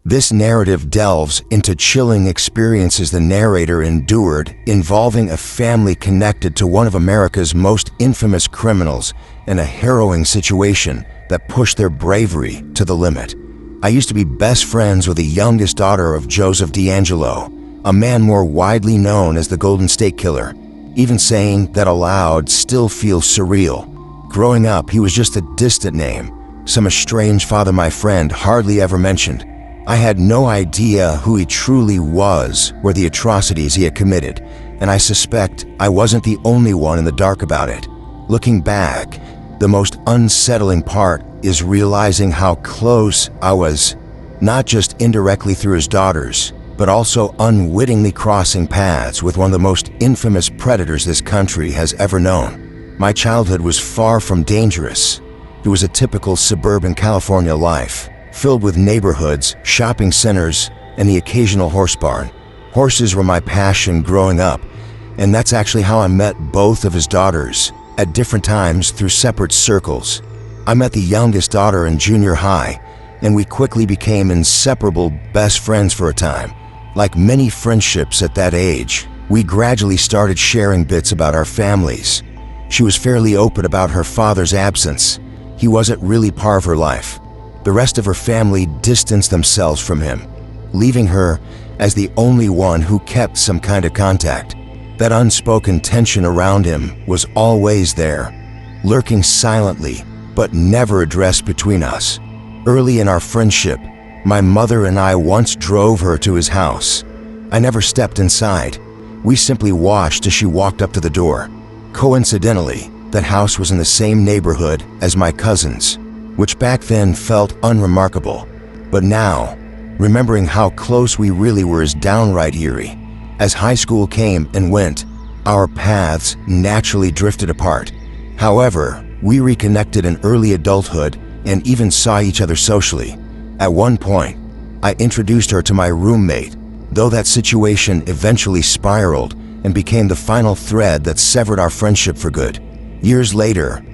This narrative delves into chilling experiences the narrator endured involving a family connected to one of America's most infamous criminals and a harrowing situation that pushed their bravery to the limit. I used to be best friends with the youngest daughter of Joseph DeAngelo, a man more widely known as the Golden State Killer. Even saying that aloud still feels surreal. Growing up, he was just a distant name, some estranged father my friend hardly ever mentioned. I had no idea who he truly was or the atrocities he had committed, and I suspect I wasn't the only one in the dark about it. Looking back, the most unsettling part is realizing how close I was, not just indirectly through his daughters, but also unwittingly crossing paths with one of the most infamous predators this country has ever known. My childhood was far from dangerous. It was a typical suburban California life, filled with neighborhoods, shopping centers, and the occasional horse barn. Horses were my passion growing up, and that's actually how I met both of his daughters, at different times through separate circles. I met the youngest daughter in junior high, and we quickly became inseparable best friends for a time. Like many friendships at that age, we gradually started sharing bits about our families. She was fairly open about her father's absence. He wasn't really part of her life. The rest of her family distanced themselves from him, leaving her as the only one who kept some kind of contact. That unspoken tension around him was always there, lurking silently, but never addressed between us. Early in our friendship, my mother and I once drove her to his house. I never stepped inside. We simply watched as she walked up to the door. Coincidentally, that house was in the same neighborhood as my cousin's, which back then felt unremarkable. But now, remembering how close we really were is downright eerie. As high school came and went, our paths naturally drifted apart. However, we reconnected in early adulthood and even saw each other socially. At one point, I introduced her to my roommate, though that situation eventually spiraled and became the final thread that severed our friendship for good. Years later,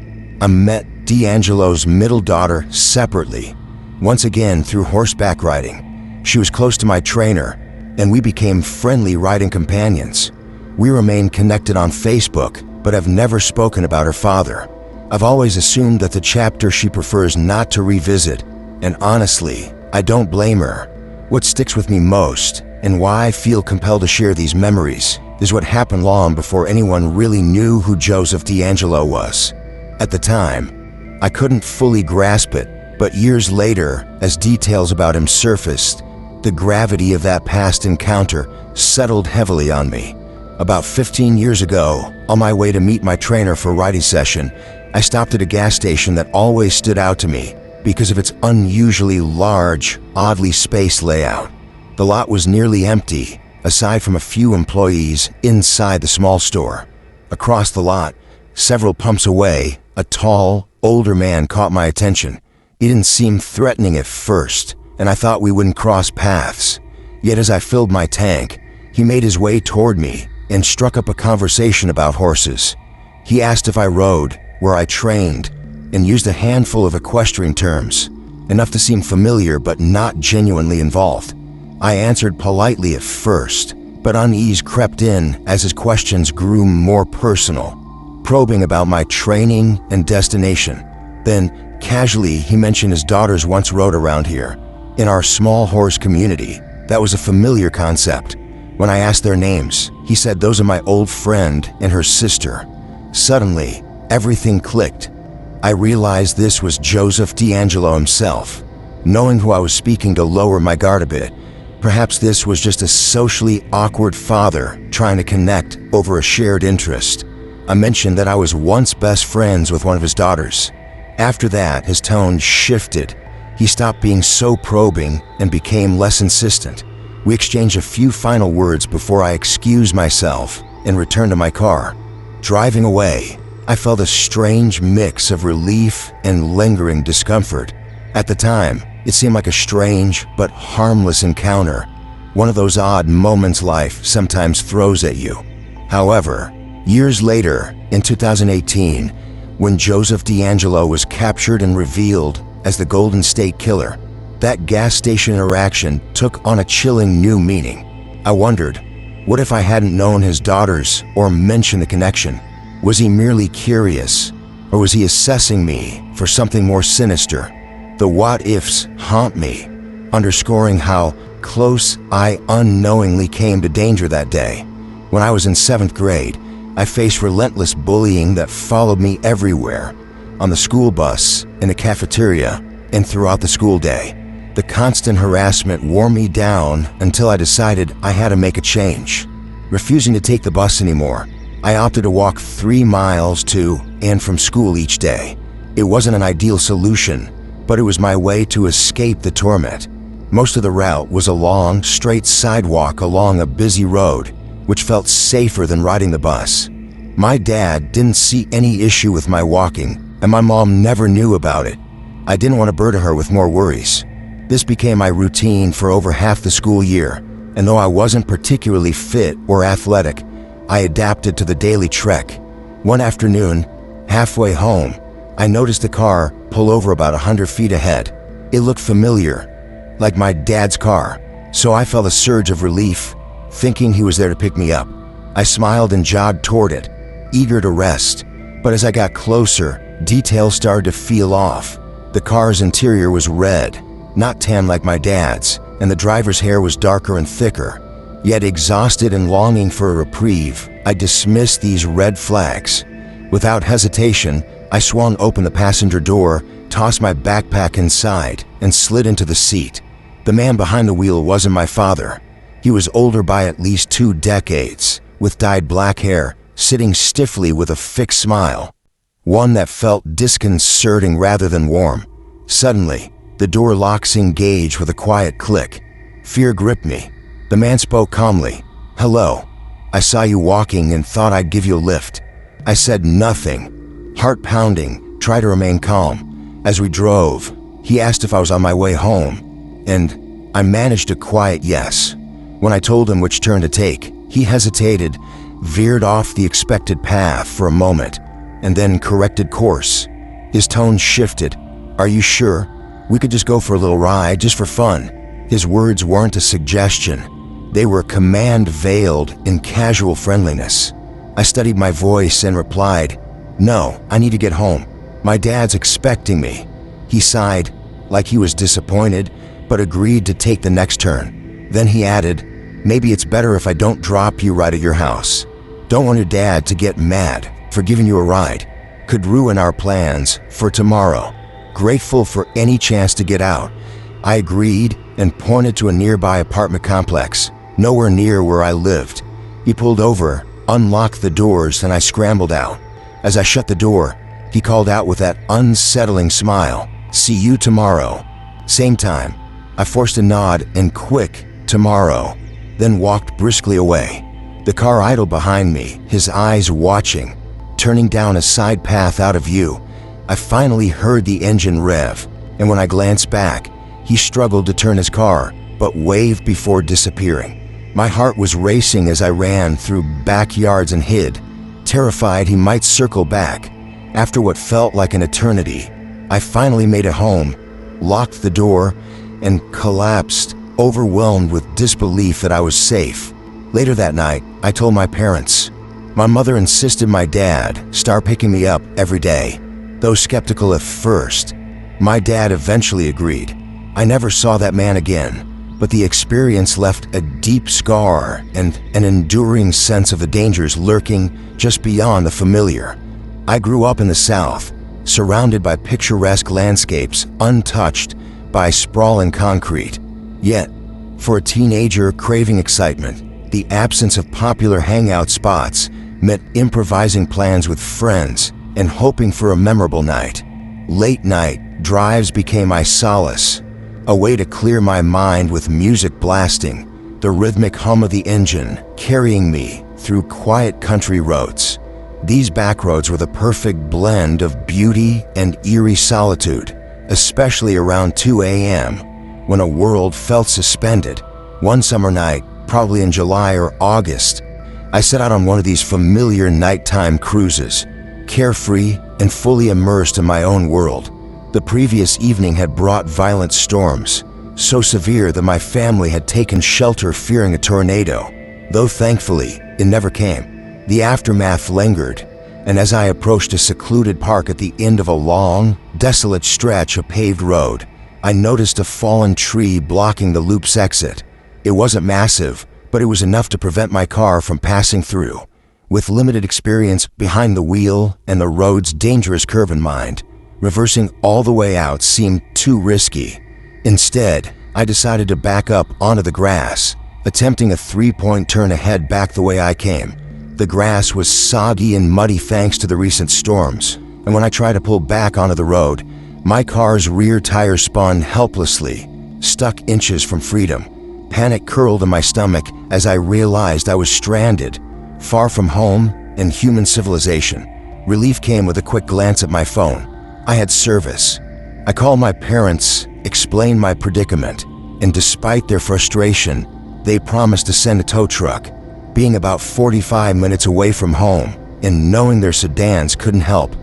I met DeAngelo's middle daughter separately, once again through horseback riding. She was close to my trainer, and we became friendly riding companions. We remain connected on Facebook, but have never spoken about her father. I've always assumed that the chapter she prefers not to revisit, and honestly, I don't blame her. What sticks with me most, and why I feel compelled to share these memories, is what happened long before anyone really knew who Joseph DeAngelo was. At the time, I couldn't fully grasp it, but years later, as details about him surfaced, the gravity of that past encounter settled heavily on me. About 15 years ago, on my way to meet my trainer for a riding session, I stopped at a gas station that always stood out to me because of its unusually large, oddly spaced layout. The lot was nearly empty, aside from a few employees inside the small store. Across the lot, several pumps away, a tall, older man caught my attention. He didn't seem threatening at first, and I thought we wouldn't cross paths. Yet as I filled my tank, he made his way toward me and struck up a conversation about horses. He asked if I rode, where I trained, and used a handful of equestrian terms, enough to seem familiar but not genuinely involved. I answered politely at first, but unease crept in as his questions grew more personal, probing about my training and destination. Then, casually, he mentioned his daughters once rode around here. In our small horse community, that was a familiar concept. When I asked their names, he said those are my old friend and her sister. Suddenly, everything clicked. I realized this was Joseph DeAngelo himself. Knowing who I was speaking to lower my guard a bit, perhaps this was just a socially awkward father trying to connect over a shared interest. I mentioned that I was once best friends with one of his daughters. After that, his tone shifted. He stopped being so probing and became less insistent. We exchanged a few final words before I excused myself and returned to my car. Driving away, I felt a strange mix of relief and lingering discomfort. At the time, it seemed like a strange but harmless encounter, one of those odd moments life sometimes throws at you. However, years later, in 2018, when Joseph DeAngelo was captured and revealed as the Golden State Killer, That gas station interaction took on a chilling new meaning. I wondered, what if I hadn't known his daughters or mentioned the connection? Was he merely curious, or was he assessing me for something more sinister? The what-ifs haunt me, underscoring how close I unknowingly came to danger that day. When I was in 7th grade, I faced relentless bullying that followed me everywhere, on the school bus, in the cafeteria, and throughout the school day. The constant harassment wore me down until I decided I had to make a change. Refusing to take the bus anymore, I opted to walk 3 miles to and from school each day. It wasn't an ideal solution, but it was my way to escape the torment. Most of the route was a long, straight sidewalk along a busy road, which felt safer than riding the bus. My dad didn't see any issue with my walking, and my mom never knew about it. I didn't want to burden her with more worries. This became my routine for over half the school year, and though I wasn't particularly fit or athletic, I adapted to the daily trek. One afternoon, halfway home, I noticed a car pull over about 100 feet ahead. It looked familiar, like my dad's car, so I felt a surge of relief, thinking he was there to pick me up. I smiled and jogged toward it, eager to rest, but as I got closer, details started to feel off. The car's interior was red, not tan like my dad's, and the driver's hair was darker and thicker. Yet exhausted and longing for a reprieve, I dismissed these red flags. Without hesitation, I swung open the passenger door, tossed my backpack inside, and slid into the seat. The man behind the wheel wasn't my father. He was older by at least 2 decades, with dyed black hair, sitting stiffly with a fixed smile, one that felt disconcerting rather than warm. Suddenly, the door locks engaged with a quiet click. Fear gripped me. The man spoke calmly. "Hello. I saw you walking and thought I'd give you a lift." I said nothing, heart pounding, tried to remain calm. As we drove, he asked if I was on my way home, and I managed a quiet yes. When I told him which turn to take, he hesitated, veered off the expected path for a moment, and then corrected course. His tone shifted. "Are you sure? We could just go for a little ride, just for fun." His words weren't a suggestion. They were command veiled in casual friendliness. I studied my voice and replied, "No, I need to get home. My dad's expecting me." He sighed, like he was disappointed, but agreed to take the next turn. Then he added, "Maybe it's better if I don't drop you right at your house. Don't want your dad to get mad for giving you a ride. Could ruin our plans for tomorrow." Grateful for any chance to get out, I agreed and pointed to a nearby apartment complex, nowhere near where I lived. He pulled over, unlocked the doors, and I scrambled out. As I shut the door, he called out with that unsettling smile, "See you tomorrow." Same time, I forced a nod and quick, "Tomorrow," then walked briskly away. The car idled behind me, his eyes watching. Turning down a side path out of view, I finally heard the engine rev, and when I glanced back, he struggled to turn his car, but waved before disappearing. My heart was racing as I ran through backyards and hid, terrified he might circle back. After what felt like an eternity, I finally made it home, locked the door, and collapsed, overwhelmed with disbelief that I was safe. Later that night, I told my parents. My mother insisted my dad start picking me up every day. Though skeptical at first, my dad eventually agreed. I never saw that man again, but the experience left a deep scar and an enduring sense of the dangers lurking just beyond the familiar. I grew up in the South, surrounded by picturesque landscapes untouched by sprawling concrete. Yet, for a teenager craving excitement, the absence of popular hangout spots meant improvising plans with friends and hoping for a memorable night. Late night drives became my solace, a way to clear my mind with music blasting, the rhythmic hum of the engine carrying me through quiet country roads. These back roads were the perfect blend of beauty and eerie solitude, especially around 2 a.m., when a world felt suspended. One summer night, probably in July or August, I set out on one of these familiar nighttime cruises, carefree and fully immersed in my own world. The previous evening had brought violent storms, so severe that my family had taken shelter fearing a tornado, though thankfully it never came. The aftermath lingered, and as I approached a secluded park at the end of a long, desolate stretch of paved road, I noticed a fallen tree blocking the loop's exit. It wasn't massive, but it was enough to prevent my car from passing through. With limited experience behind the wheel and the road's dangerous curve in mind, reversing all the way out seemed too risky. Instead, I decided to back up onto the grass, attempting a three-point turn ahead back the way I came. The grass was soggy and muddy thanks to the recent storms, and when I tried to pull back onto the road, my car's rear tire spun helplessly, stuck inches from freedom. Panic curled in my stomach as I realized I was stranded, far from home and human civilization. Relief came with a quick glance at my phone. I had service. I called my parents, explained my predicament, and despite their frustration, they promised to send a tow truck. Being about 45 minutes away from home and knowing their sedans couldn't help,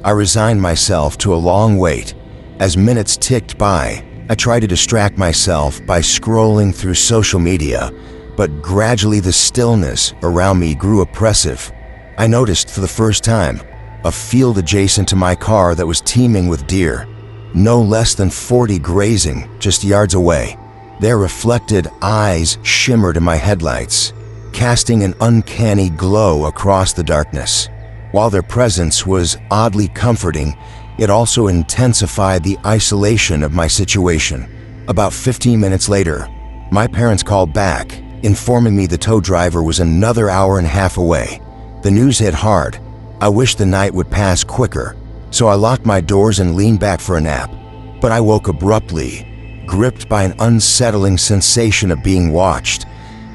I resigned myself to a long wait. As minutes ticked by, I tried to distract myself by scrolling through social media, but gradually the stillness around me grew oppressive. I noticed for the first time a field adjacent to my car that was teeming with deer, no less than 40 grazing just yards away. Their reflected eyes shimmered in my headlights, casting an uncanny glow across the darkness. While their presence was oddly comforting, it also intensified the isolation of my situation. About 15 minutes later, my parents called back, informing me the tow driver was another hour and a half away. The news hit hard. I wished the night would pass quicker, so I locked my doors and leaned back for a nap. But I woke abruptly, gripped by an unsettling sensation of being watched,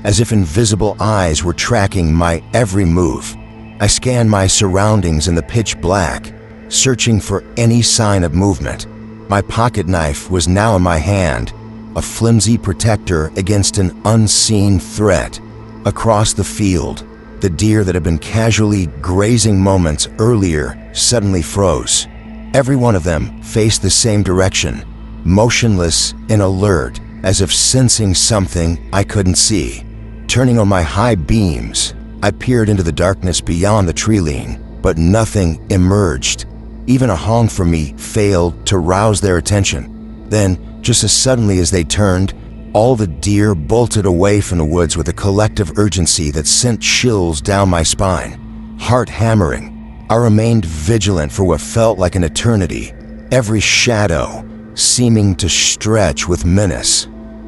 as if invisible eyes were tracking my every move. I scanned my surroundings in the pitch black, searching for any sign of movement. My pocket knife was now in my hand, a flimsy protector against an unseen threat. Across the field, the deer that had been casually grazing moments earlier suddenly froze. Every one of them faced the same direction, motionless and alert, as if sensing something I couldn't see. Turning on my high beams, I peered into the darkness beyond the tree line, but nothing emerged. Even a honk from me failed to rouse their attention. Then, just as suddenly as they turned, all the deer bolted away from the woods with a collective urgency that sent chills down my spine. Heart hammering, I remained vigilant for what felt like an eternity, every shadow seeming to stretch with menace.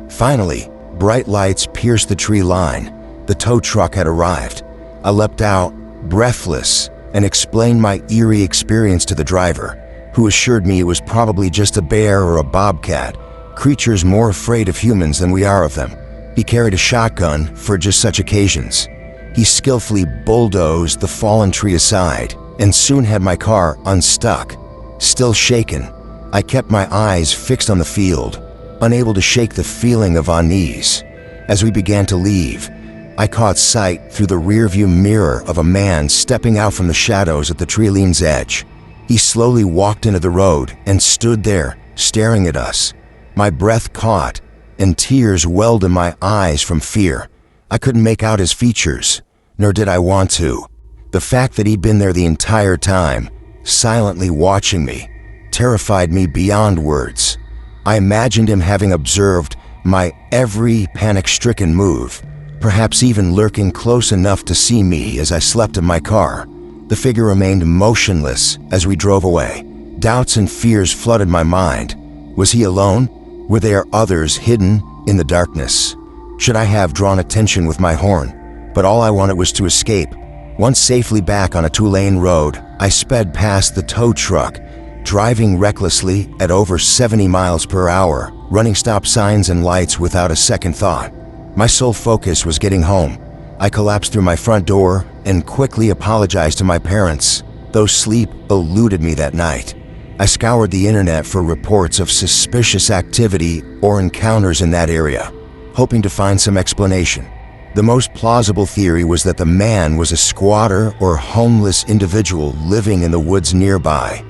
Finally, bright lights pierced the tree line. The tow truck had arrived. I leapt out, breathless, and explained my eerie experience to the driver, who assured me it was probably just a bear or a bobcat, creatures more afraid of humans than we are of them. He carried a shotgun for just such occasions. He skillfully bulldozed the fallen tree aside and soon had my car unstuck. Still shaken, I kept my eyes fixed on the field, unable to shake the feeling of unease. As we began to leave, I caught sight through the rearview mirror of a man stepping out from the shadows at the tree line's edge. He slowly walked into the road and stood there, staring at us. My breath caught, and tears welled in my eyes from fear. I couldn't make out his features, nor did I want to. The fact that he'd been there the entire time, silently watching me, terrified me beyond words. I imagined him having observed my every panic-stricken move, perhaps even lurking close enough to see me as I slept in my car. The figure remained motionless as we drove away. Doubts and fears flooded my mind. Was he alone? Were there others hidden in the darkness? Should I have drawn attention with my horn? But all I wanted was to escape. Once safely back on a two-lane road, I sped past the tow truck, driving recklessly at over 70 miles per hour, running stop signs and lights without a second thought. My sole focus was getting home. I collapsed through my front door and quickly apologized to my parents, though sleep eluded me that night. I scoured the internet for reports of suspicious activity or encounters in that area, hoping to find some explanation. The most plausible theory was that the man was a squatter or homeless individual living in the woods nearby,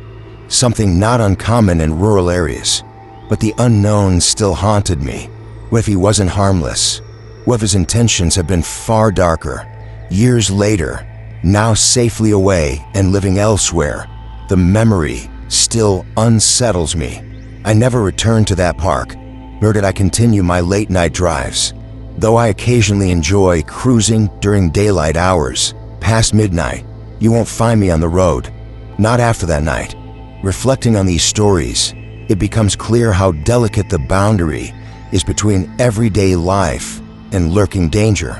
something not uncommon in rural areas. but the unknown still haunted me. What if he wasn't harmless? What if his intentions have been far darker? Years later, now safely away and living elsewhere, the memory still unsettles me. I never returned to that park, nor did I continue my late-night drives. Though I occasionally enjoy cruising during daylight hours, past midnight, you won't find me on the road. Not after that night. Reflecting on these stories, it becomes clear how delicate the boundary is between everyday life and lurking danger.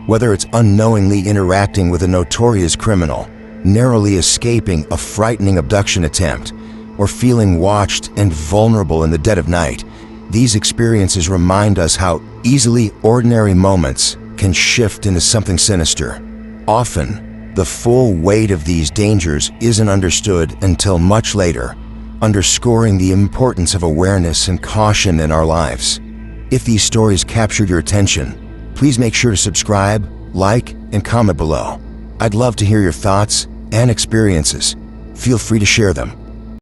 Whether it's unknowingly interacting with a notorious criminal, narrowly escaping a frightening abduction attempt, or feeling watched and vulnerable in the dead of night, these experiences remind us how easily ordinary moments can shift into something sinister. Often, the full weight of these dangers isn't understood until much later, underscoring the importance of awareness and caution in our lives. If these stories captured your attention, please make sure to subscribe, like, and comment below. I'd love to hear your thoughts and experiences. Feel free to share them.